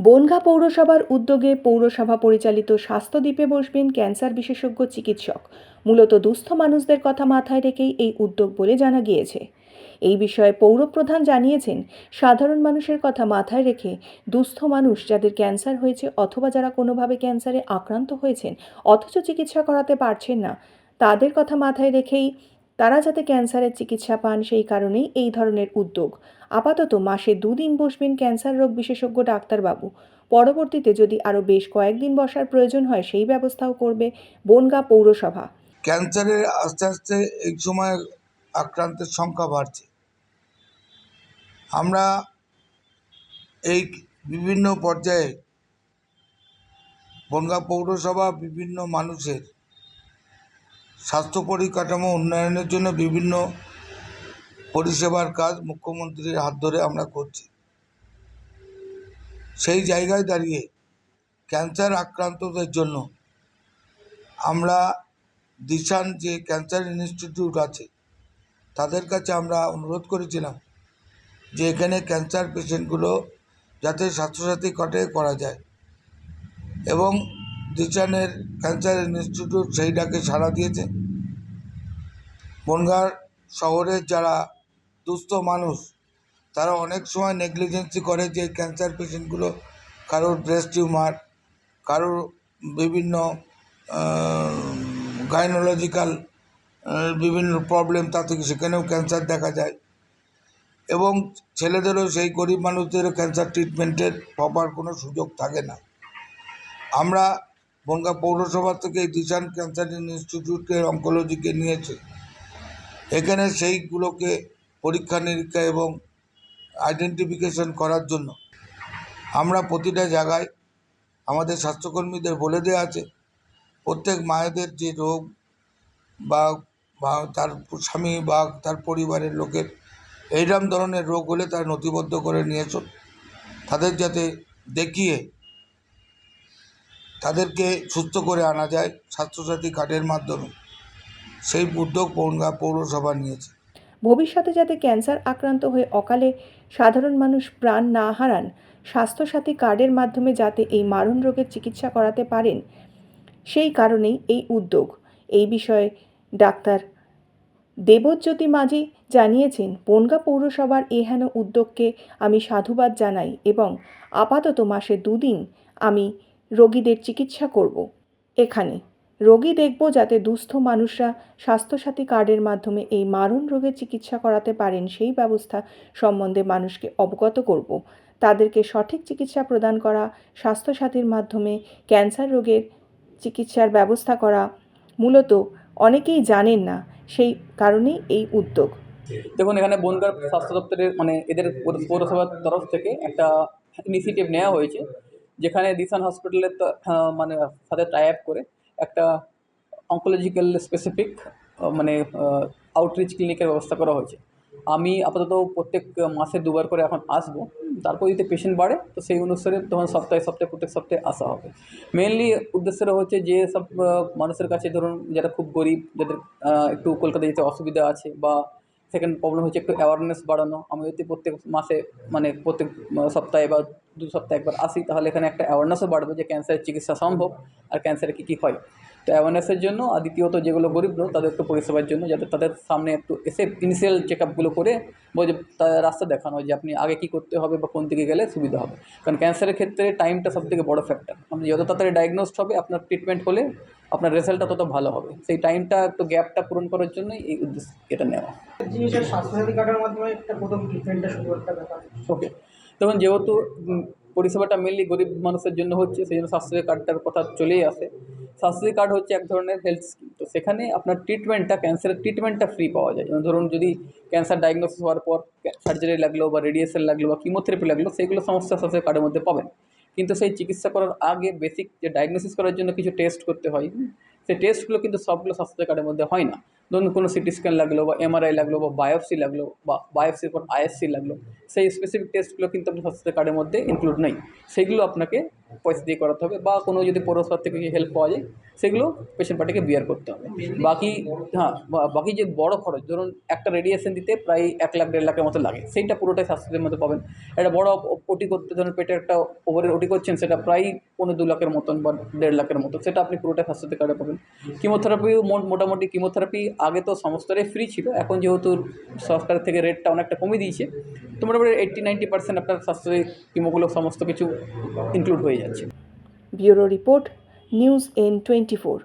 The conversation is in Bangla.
বনগাঁ পৌরসভার উদ্যোগে পৌরসভা পরিচালিত স্বাস্থ্য দ্বীপে বসবেন ক্যান্সার বিশেষজ্ঞ চিকিৎসক। মূলত দুস্থ মানুষদের কথা মাথায় রেখেই এই উদ্যোগ বলে জানা গিয়েছে। এই বিষয়ে পৌরপ্রধান জানিয়েছেন, সাধারণ মানুষের কথা মাথায় রেখে দুস্থ মানুষ যাদের ক্যান্সার হয়েছে অথবা যারা কোনোভাবে ক্যান্সারে আক্রান্ত হয়েছেন অথচ চিকিৎসা করাতে পারছেন না, তাদের কথা মাথায় রেখেই তারা যাতে ক্যান্সারের চিকিৎসা পান সেই কারণেই এই ধরনের উদ্যোগ। আপাতত মাসে 2 দিন বসবেন ক্যান্সার রোগ বিশেষজ্ঞ ডাক্তারবাবু। পরবর্তীতে যদি আরও বেশ কয়েকদিন বসার প্রয়োজন হয় সেই ব্যবস্থাও করবে বনগাঁ পৌরসভা। ক্যান্সারের আস্তে আস্তে এই সময় আক্রান্তের সংখ্যা বাড়ছে। আমরা এই বিভিন্ন পর্যায়ে বনগাঁ পৌরসভা বিভিন্ন মানুষের স্বাস্থ্য পরিকাঠামো উন্নয়নের জন্য বিভিন্ন পরিষেবার কাজ মুখ্যমন্ত্রীর হাত ধরে আমরা করছি। সেই জায়গায় দাঁড়িয়ে ক্যান্সার আক্রান্তদের জন্য আমরা দিশান যে ক্যান্সার ইনস্টিটিউট আছে তাদের কাছে আমরা অনুরোধ করেছিলাম যে এখানে ক্যান্সার পেশেন্টগুলো যাতে স্বাস্থ্যসাথী কার্ডে করা যায়, এবং দিশানের ক্যান্সার ইনস্টিটিউট সেই ডাকে সাড়া দিয়েছে। বনগাঁ শহরের যারা দুস্থ মানুষ তারা অনেক সময় নেগলিজেন্সি করে যে ক্যান্সার পেশেন্টগুলো, কারোর ব্রেস্ট টিউমার, কারোর বিভিন্ন গাইনোলজিক্যাল বিভিন্ন প্রবলেম, তাতে সেখানেও ক্যান্সার দেখা যায়, এবং ছেলেদেরও সেই গরিব মানুষদেরও ক্যান্সার ট্রিটমেন্টের প্রপার কোনো সুযোগ থাকে না। আমরা বনগাঁ পৌরসভা থেকে এই দিশান ক্যান্সার ইনস্টিটিউটের অঙ্কোলজিকে নিয়েছে। এখানে সেইগুলোকে পরীক্ষা নিরীক্ষা এবং আইডেন্টিফিকেশন করার জন্য আমরা প্রতিটা জায়গায় আমাদের স্বাস্থ্যকর্মীদের বলে দেওয়া আছে প্রত্যেক মায়েদের যে রোগ বা তার স্বামী বা তার পরিবারের লোকের এইরকম ধরনের রোগ হলে তার নথিবদ্ধ করে নিয়ে এসো, তাদের যাতে দেখিয়ে তাদেরকে সুস্থ করে আনা যায় স্বাস্থ্যসাথী কার্ডের মাধ্যমে। সেই উদ্যোগ বনগাঁ পৌরসভা নিয়েছে। ভবিষ্যতে যাতে ক্যান্সার আক্রান্ত হয়ে অকালে সাধারণ মানুষ প্রাণ না হারান, স্বাস্থ্যসাথী কার্ডের মাধ্যমে যাতে এই মারণ রোগের চিকিৎসা করাতে পারেন, সেই কারণেই এই উদ্যোগ। এই বিষয়ে ডাক্তার দেবজ্যোতি মাঝি জানিয়েছেন, বনগাঁ পৌরসভার এহেন উদ্যোগকে আমি সাধুবাদ জানাই এবং আপাতত মাসে 2 দিন আমি রোগীদের চিকিৎসা করব। এখানে রোগী দেখব যাতে দুস্থ মানুষরা স্বাস্থ্যসাথী কার্ডের মাধ্যমে এই মারণ রোগের চিকিৎসা করাতে পারেন সেই ব্যবস্থা সম্বন্ধে মানুষকে অবগত করব। তাদেরকে সঠিক চিকিৎসা প্রদান করা, স্বাস্থ্যসাথীর মাধ্যমে ক্যান্সার রোগের চিকিৎসার ব্যবস্থা করা মূলত অনেকেই জানেন না, সেই কারণেই এই উদ্যোগ। দেখুন, এখানে বনগাঁ স্বাস্থ্য দপ্তরের এদের পৌরসভার তরফ থেকে একটা ইনিশিয়েটিভ নেওয়া হয়েছে, যেখানে দিশান হসপিটালের সাথে টাই আপ করে একটা অঙ্কোলজিক্যাল স্পেসিফিক আউটরিচ ক্লিনিকের ব্যবস্থা করা হয়েছে। আমি আপাতত প্রত্যেক মাসে 2 বার করে এখন আসবো। তারপর যদি পেশেন্ট বাড়ে তো সেই অনুসারে তখন সপ্তাহে প্রত্যেক সপ্তাহে আসা হবে। মেনলি উদ্দেশ্যটা হচ্ছে যে সব মানুষের কাছে, ধরুন যারা খুব গরিব, যাদের একটু কলকাতা যেতে অসুবিধা আছে, বা সেকেন্ড প্রবলেম হচ্ছে একটু অ্যাওয়ারনেস বাড়ানো। আমি যদি প্রত্যেক মাসে প্রত্যেক সপ্তাহে বা 2 সপ্তাহে একবার আসি, তাহলে এখানে একটা অ্যাওয়ারনেসও বাড়বে যে ক্যান্সারের চিকিৎসা সম্ভব আর ক্যান্সারে কী হয়। তো অ্যাওয়ারনেসের জন্য, আর দ্বিতীয়ত যেগুলো গরিব লোক তাদের একটু পরিষেবার জন্য, যাতে তাদের সামনে একটু এসে ইনিশিয়াল চেক আপগুলো করে যে তাদের রাস্তা দেখানো যে আপনি আগে কী করতে হবে বা কোন দিকে গেলে সুবিধা হবে। কারণ ক্যান্সারের ক্ষেত্রে টাইমটা সবথেকে বড় ফ্যাক্টর। আপনি যত তাড়াতাড়ি ডায়াগনোসড হবে, আপনার ট্রিটমেন্ট হলে আপনার রেজাল্টটা তত ভালো হবে। সেই টাইমটা একটু গ্যাপটা পূরণ করার জন্যই এই উদ্দেশ্য এটা নেওয়া। স্বাস্থ্যসাথী কার্ডের মাধ্যমে একটা প্রথম ট্রিটমেন্টটা শুরু করতে ব্যাপার। ওকে, তখন যেহেতু পরিষেবাটা মেনলি গরিব মানুষের জন্য হচ্ছে, সেই জন্য স্বাস্থ্যসাথী কার্ডটার কথা চলেই আসে। স্বাস্থ্যসাথী কার্ড হচ্ছে এক ধরনের হেলথ স্কিম। তো সেখানে আপনার ক্যান্সারের ট্রিটমেন্টটা ফ্রি পাওয়া যায়। যেমন ধরুন, যদি ক্যান্সার ডায়াগনোসিস হওয়ার পর সার্জারি লাগলো বা রেডিয়েশন লাগলো বা কিমোথেরাপি লাগলো, সেইগুলো সমস্ত স্বাস্থ্যসাথী কার্ডের মধ্যে পাবেন। কিন্তু সেই চিকিৎসা করার আগে বেসিক যে ডায়াগনোসিস করার জন্য কিছু টেস্ট করতে হয়, সেই টেস্টগুলো কিন্তু সবগুলো স্বাস্থ্যসাথী কার্ডের মধ্যে হয় না। ধরুন কোনো সিটি স্ক্যান লাগলো বা এমআরআই লাগলো বা বায়োপসি লাগলো বা বায়োপসির পর আইএসসি লাগলো, সেই স্পেসিফিক টেস্টগুলো কিন্তু আপনার স্বাস্থ্যসাথী কার্ডের মধ্যে ইনক্লুড নেই। সেইগুলো আপনাকে পয়সা দিয়ে করাতে হবে, বা কোনো যদি পৌরসভার থেকে হেল্প পাওয়া যায় সেগুলো পেশেন্ট পার্টিকে বিয়ার করতে হবে। বাকি বাকি যে বড় খরচ, ধরুন একটা রেডিয়েশন দিতে প্রায় 1 লাখ 1.5 লাখের মতো লাগে, সেইটা পুরোটাই স্বাস্থ্যসাথীর মধ্যে পাবেন। একটা বড় ওটি করতে, ধরুন পেটে একটা ওভারের ওটি করছেন, সেটা প্রায় 1.25 লাখের মতন বা 1.5 লাখের মতো, সেটা আপনি পুরোটাই স্বাস্থ্যসাথী কার্ডে পাবেন। কিমোথেরাপিও মোটামুটি কিমোথেরাপি আগে তো সমস্তটাই ফ্রি ছিল, এখন যেহেতু সরকার থেকে রেটটা অনেকটা কমিয়ে দিয়েছে, তো মোটামুটি 80-90% আপনার স্বাস্থ্যসাথী কিমোগুলো সমস্ত কিছু ইনক্লুড হয়ে যাচ্ছে। Bureau report, news N24।